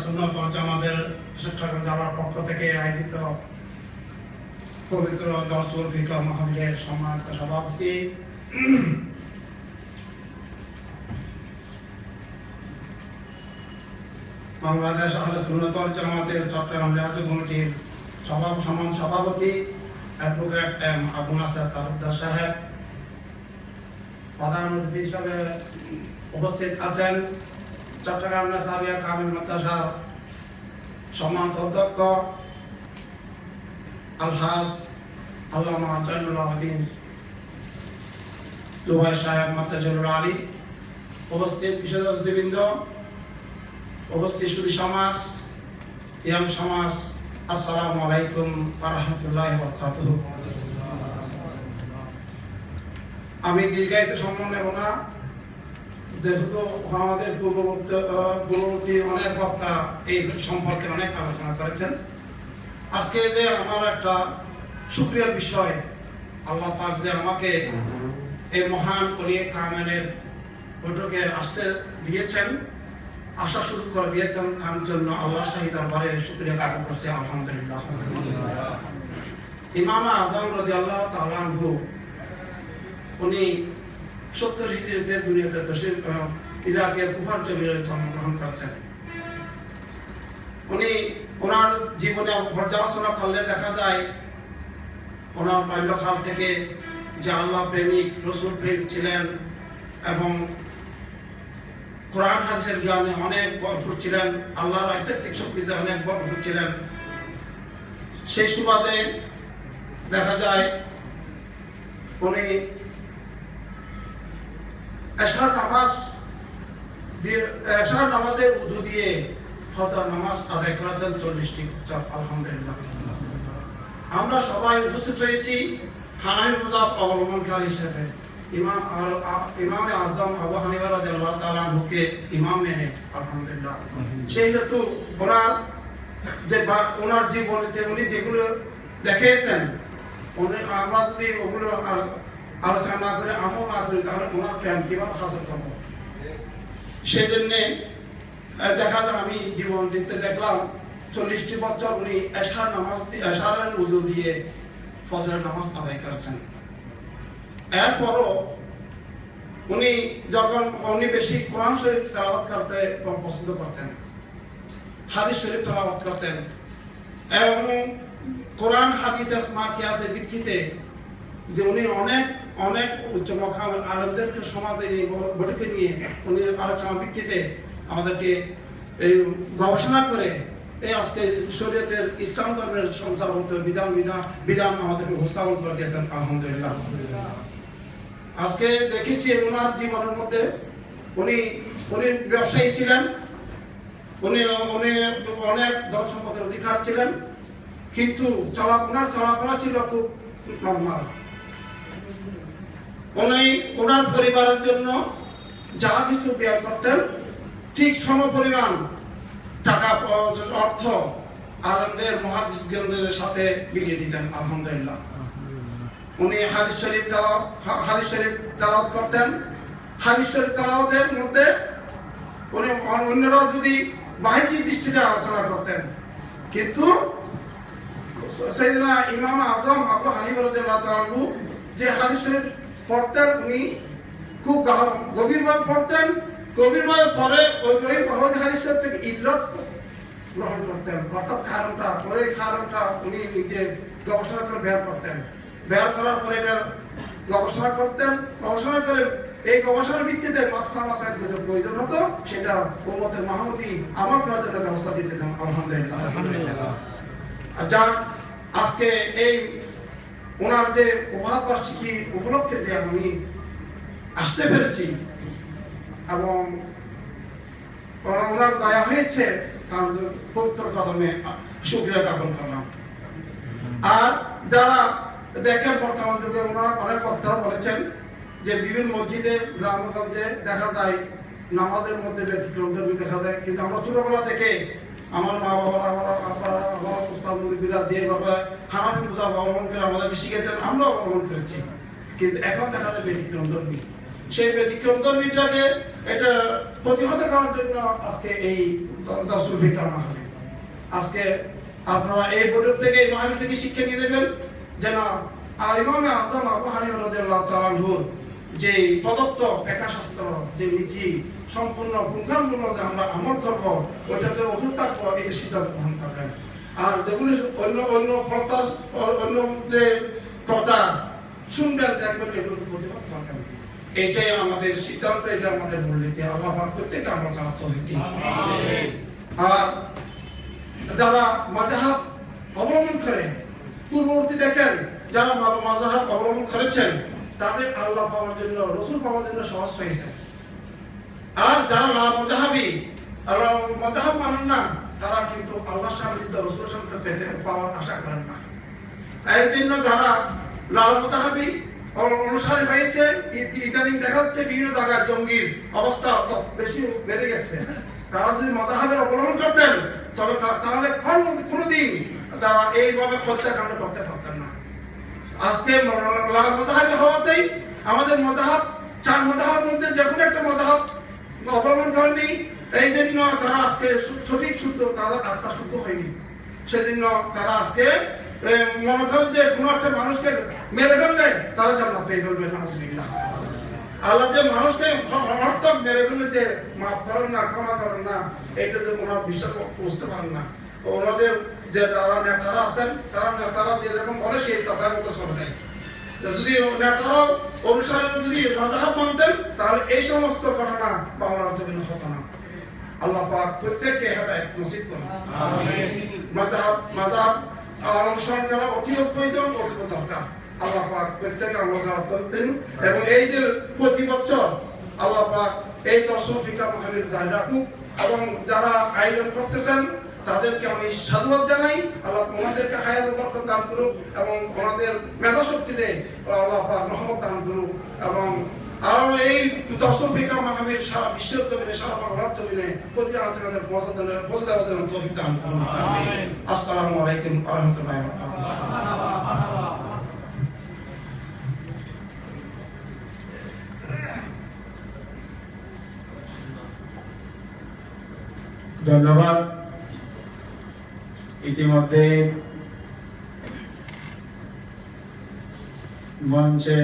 সুন্নাত ওয়াল জামাতের চট্টগ্রাম জেলার পক্ষ থেকে আয়োজিত পবিত্র দরসুল ফিকহ মাহফিলের সম্মানিত সভাপতি বাংলাদেশ আহলে সুন্নাত ওয়াল জামাতের চট্টগ্রাম জেলা কমিটির সভাপতি অ্যাডভোকেট এম আবু নাসের তালুকদার সাহেব, প্রধান অতিথি হিসেবে উপস্থিত আছেন চট্টগ্রাম নেসারিয়া কামিল মাদ্রাসার সম্মানিত অধ্যক্ষ আলহাজ আল্লামা জয়নুল আবেদিন দুবাই সাহেব মাদ্রাজুল আলী, উপস্থিত বিশেষ অতিথিবৃন্দ, উপস্থিত সুধী সমাজ, ইয়াং সমাজ, আসসালামু আলাইকুম ওয়া রাহমাতুল্লাহি ওয়া বারাকাতুহু। আমি দীর্ঘায়িত সম্মান নেব না, যেহেতু আমাদের পূর্ববর্তী অনেক বক্তা এই সম্পর্কে অনেক আলোচনা করেছেন। আজকে যে আমার একটা শুকরিয়ার বিষয়, আল্লাহ পাক যে আমাকে এই মহান ওলিয়ে কামেলের বৈঠকে আসতে দিয়েছেন, আশা শুরু করে দিয়েছেন, আমার জন্য আল্লাহ শাহী দরবারে শুকরিয়া জ্ঞাপন করছি, আলহামদুলিল্লাহ। ইমাম আযম রাদিয়াল্লাহু তাআলা আনহু উনি 70 হিজরিতে দুনিয়াতে তশরিফ ইরাকের কুফার জমিনে জন্মগ্রহণ করেছেন। উনি ওনার জীবনে পর্যালোচনা করলে দেখা যায় ওনার বাল্যকাল থেকে যে আল্লাহ প্রেমিক, রসুল প্রেমিক ছিলেন এবং কোরআন হাদিসের জ্ঞানে অনেক ভরপুর ছিলেন, আল্লাহর আধ্যাত্মিক শক্তিতে অনেক ভরপুর ছিলেন। সেই সুবাদে দেখা যায় উনি এশার নামাজের উযু দিয়ে ফজর নামাজ আদায় করেছেন 40টি বছর, আলহামদুলিল্লাহ। আমরা সবাই উপস্থিত হয়েছি হানাফি মাযহাব অবলম্বনকারী হিসেবে ইমাম আযম আবু হানিফা রাদিয়াল্লাহু তাআলা আনহুকে ইমাম মেনে, আলহামদুলিল্লাহ। সেই হেতু ওনার জীবনীতে উনি যেগুলো দেখিয়েছেন, আমরা যদি ওগুলো আলোচনা না করে আমল না করি তাহলে ওনার প্রেম কিভাবে হাসিল করবো? সেই জন্য দেখা যায় আমি জীবন দিতে দেখলাম 40টি বছর উনি এশারের উযু দিয়ে ফজরের নামাজ আদায় করেছেন। এরপরও উনি বেশি কোরআন শরীফ তেলাওয়াত করতে পছন্দ করতেন, হাদিস শরীফ তেলাওয়াত করতেন এবং কোরআন হাদিসের মাফিয়াসের ভিত্তিতে যে উনি অনেক উচ্চ মকামের আলেমদেরকে সমাজে বৈঠকে নিয়ে উনি আলোচনার ভিত্তিতে আমাদেরকে এই গবেষণা করে এই আজকে শরীয়তের ইসলাম ধর্মের সংস্থাগত বিধান আমাদেরকে উপস্থাপন করে দিয়েছেন, আলহামদুলিল্লাহ। আজকে দেখেছি ওনার জীবনের মধ্যে উনি ব্যবসায়ী ছিলেন, উনি অনেক ধন সম্পদের অধিকার ছিলেন, কিন্তু ওনার চলাফেরা ছিল খুব নরমাল। ওনার পরিবারের জন্য যা কিছু ব্যয় করতেন ঠিক সমপরিমাণ টাকা অর্থ আলেমদের মুহাদ্দিসদের সাথে বিলিয়ে দিতেন, আলহামদুলিল্লাহ। উনি হাদিস শরীফ তেলাওয়াত করতেন। হাদিস শরীফ তেলাওয়াতের মধ্যে উনি অন্যরা যদি বাহ্যিক দৃষ্টিতে আলোচনা করতেন, কিন্তু সাইয়েদনা ইমাম আযম আবু হানিফা রাদিয়াল্লাহু তাআলা আনহু যে হাদিস শরীফ পড়তেন, উনি খুব গভীরভাবে পড়তেন। গভীরভাবে পরে ওই হাদিস শরীফ থেকে ইল্লত গ্রহণ করতেন, অর্থাৎ কারণটা উনি নিজে গবেষণা করে বের করতেন। বের করার পরে এটা গবেষণা করে এই গবেষণার ভিত্তিতে মাসায়েল যেটা প্রয়োজন হতো সেটা উম্মতে মুহাম্মদী আমল করার জন্য ব্যবস্থা দিতেন, আলহামদুলিল্লাহ। যাক, আজকে এই ওনার যে প্রভাব বার্ষিকী উপলক্ষে যে আমি আসতে পেরেছি এবং ওনার দয়া হয়েছে, তার পবিত্র কদমে শুকরিয়া জ্ঞাপন করলাম। আর যারা দেখেন বর্তমান যুগে ওনারা অনেক বক্তারা বলেছেন যে বিভিন্ন মসজিদে গ্রামগঞ্জে দেখা যায় নামাজের মধ্যে ব্যতিক্রমধর্মী দেখা যায়, কিন্তু আমরা ছোটবেলা থেকে আমার মা বাবারা আমার উস্তাদ মুরিদরা যেভাবে হানাফি মাযহাব অবলম্বন করে আমাদেরকে শিখেছেন, আমরা অবলম্বন করেছি, কিন্তু এখন দেখা যায় ব্যতিক্রমধর্মী। সেই ব্যতিক্রমধর্মীটাকে এটা প্রতিহত করার জন্য আজকে এই দর্শন ভিক্ষা মাহফিল। আজকে আপনারা এই বোর্ড থেকে এই মাহফিল থেকে শিক্ষা নিয়ে নেবেন যেন ইমামে আযম আবু হানিফা রাদিয়াল্লাহু তাআলা আনহুর যে প্রদত্ত একাশাস্ত্র যে নীতি সম্পূর্ণ পুঙ্খানুপুঙ্খ যে আমরা আমল করব ওইটাতে অটুট থাকবো এই সিদ্ধান্ত গ্রহণ করবেন। আর যেগুলি অন্য অন্য অন্য যে প্রথা শুনবেন দেখবেন এগুলোকে প্রতিবাদ করবেন। এইটাই আমাদের সিদ্ধান্ত, এটা আমাদের মূলনীতি। আল্লাহ পাক প্রত্যেককে আমরা তারা তৌফিক দিন। আর যারা মাযহাব অবলম্বন করে পূর্ববর্তী দেখেন যারা মাযহাব অবলম্বন করেছেন তাদের আল্লাহ পাওয়ার জন্য রাসূল পাওয়ার জন্য সহজ হয়েছে। আর যারা মাযহাবী আল্লাহ মাযহাব মানেন না তারা কিন্তু আল্লাহর সান্নিধ্য রাসূলের সান্নিধ্য পেতে পাওয়ার আশা করেন না। এর জন্য যারা লাল মাযহাবী অনুসারী হয়েছে ইদানিং দেখা যাচ্ছে বিভিন্ন জায়গায় জঙ্গির অবস্থা বেশি বেড়ে গেছে। তারা যদি মাযহাবের অবলম্বন করতেন তাহলে কোনোদিন তারা এইভাবে হত্যাকাণ্ড করতে পারতেন না। আজকে মাযহাবী হওয়াতেই আমাদের মাযহাব চার মাযহাবের মধ্যে যে কোনো একটা মাযহাব অবলম্বন করেনি, এই জন্য তারা আজকে সঠিক শুদ্ধ তাদের আত্মা শুদ্ধ হয়নি। সেজন্য তারা আজকে মনে করেন যে কোনো একটা মানুষকে মেরে ফেললে তারা জান্নাত পেয়ে ফেলবে। নাউজুবিল্লাহ। আল্লাহ যে মানুষকে অনর্থক মেরে ফেললে যে মাফ করেন না, ক্ষমা করেন না, এটা যে ওনার বিশ্বাস বুঝতে পারেন না। ওনাদের যে যারা নেতারা আছেন তারা নেতারা যেরকম বলে সেই কথার মতো চলে যায়। যদি নেতারা অনুসারীরা যদি মাযহাব মানতেন তাহলে এই সমস্ত ঘটনা বাংলার জমিনে হতো না। আল্লাহ পাক প্রত্যেককে হেদায়েত নসিব করুন। আমিন। মাযহাব অনুসরণ করা অতি প্রয়োজন, অতি দরকার। আল্লাহ পাক প্রত্যেককে আমল করতেন এবং এই যে প্রতি বছর আল্লাহ পাক এই দর্শন ভিক্ষা মাহফিল জারি রাখুক এবং যারা আয়োজন করতেছেন তাদেরকে আমি সাধুবাদ জানাই। আল্লাহ ওনাদেরকে হায়াত বরকত দান করুক এবং ওনাদের মেধা শক্তিতে আল্লাহ পাক রহমত দান করুক এবং আর এই দর্শন ভিক্ষা মাহফিল সারা বিশ্বের জমিনে সারা বাংলার জমিনে প্রতিটা আলোচনাদের পৌঁছে দেওয়ার জন্য তৌফিক দান করুন। আমিন। আসসালামু আলাইকুম ওয়া রাহমাতুল্লাহি ওয়া বারাকাতুহু। ধন্যবাদ। ইতিমধ্যে মঞ্চে